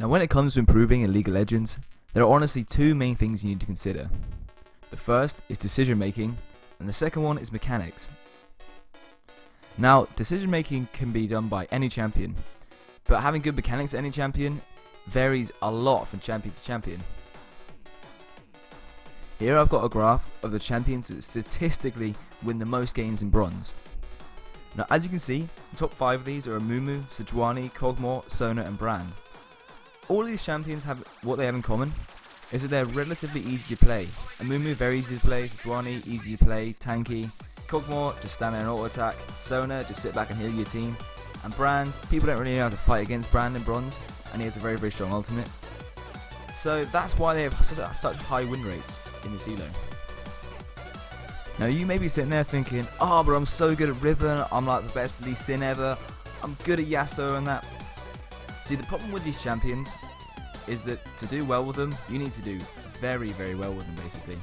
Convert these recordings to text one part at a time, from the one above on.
Now when it comes to improving in League of Legends, there are honestly two main things you need to consider. The first is decision making, and the second one is mechanics. Now, decision making can be done by any champion, but having good mechanics at any champion varies a lot from champion to champion. Here I've got a graph of the champions that statistically win the most games in bronze. Now as you can see, the top 5 of these are Amumu, Sejuani, Kog'Maw, Sona and Brand. All of these champions have what they have in common is that they're relatively easy to play. Amumu very easy to play, Sejuani easy to play, tanky, Kog'Maw just stand there and auto attack, Sona just sit back and heal your team, and Brand, people don't really know how to fight against Brand in bronze, and he has a very strong ultimate. So that's why they have such high win rates in this elo. Now you may be sitting there thinking, oh but I'm so good at Riven, I'm like the best Lee Sin ever, I'm good at Yasuo and that. See, the problem with these champions is that to do well with them, you need to do very well with them basically.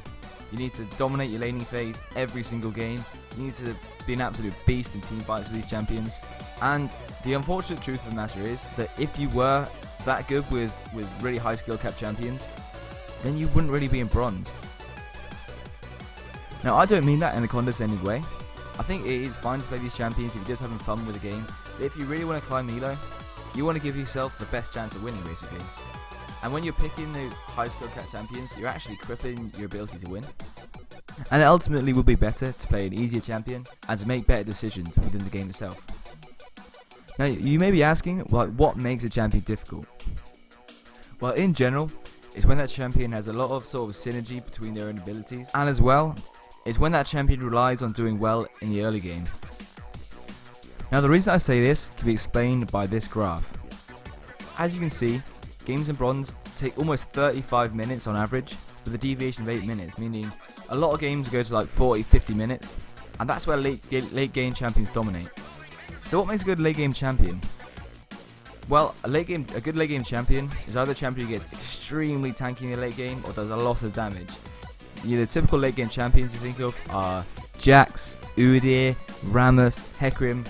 You need to dominate your laning phase every single game, you need to be an absolute beast in team fights with these champions, and the unfortunate truth of the matter is that if you were that good with really high skill cap champions, then you wouldn't really be in bronze. Now I don't mean that in a condescending way. I think it is fine to play these champions if you're just having fun with the game, but if you really want to climb the elo, you want to give yourself the best chance of winning basically. And when you're picking the high skill cap champions, you're actually crippling your ability to win. And it ultimately would be better to play an easier champion and to make better decisions within the game itself. Now you may be asking, well, what makes a champion difficult? Well, in general, it's when that champion has a lot of sort of synergy between their own abilities, and as well, it's when that champion relies on doing well in the early game. Now the reason I say this can be explained by this graph. As you can see, games in bronze take almost 35 minutes on average, with a deviation of 8 minutes, meaning a lot of games go to like 40-50 minutes, and that's where late game champions dominate. So what makes a good late game champion? Well, a good late game champion is either a champion who gets extremely tanky in the late game or does a lot of damage. The typical late game champions you think of are Jax, Udyr, Rammus, Hecarim.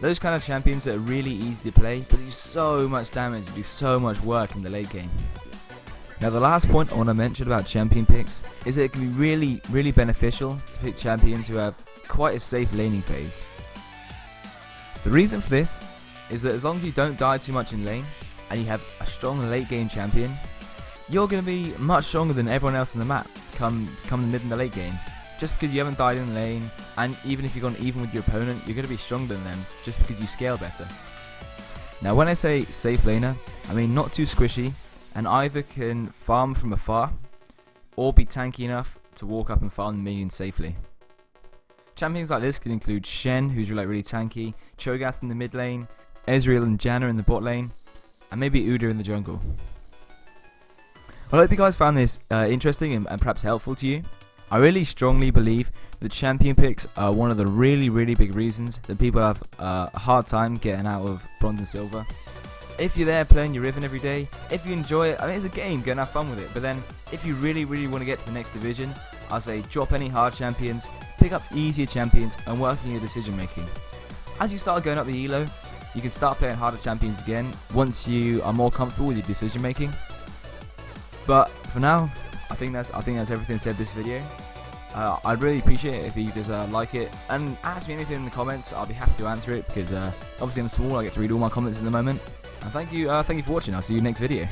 Those kind of champions that are really easy to play, but do so much damage and do so much work in the late game. Now the last point I want to mention about champion picks is that it can be really beneficial to pick champions who have quite a safe laning phase. The reason for this is that as long as you don't die too much in lane and you have a strong late game champion, you're going to be much stronger than everyone else in the map come the mid and the late game. Just because you haven't died in lane, and even if you've gone even with your opponent, you're going to be stronger than them just because you scale better. Now when I say safe laner, I mean not too squishy, and either can farm from afar or be tanky enough to walk up and farm the minions safely. Champions like this can include Shen, who's really tanky, Cho'Gath in the mid lane, Ezreal and Janna in the bot lane, and maybe Udyr in the jungle. Well, I hope you guys found this interesting and perhaps helpful to you. I really strongly believe that champion picks are one of the really big reasons that people have a hard time getting out of bronze and silver. If you're there playing your Riven every day, if you enjoy it, I mean it's a game, go and have fun with it, but then if you really want to get to the next division, I'll say drop any hard champions, pick up easier champions and work on your decision making. As you start going up the elo, you can start playing harder champions again once you are more comfortable with your decision making. But for now, I think that's everything said this video. I'd really appreciate it if you just like it and ask me anything in the comments. I'll be happy to answer it because obviously I'm small, I get to read all my comments in the moment. And thank you for watching. I'll see you next video.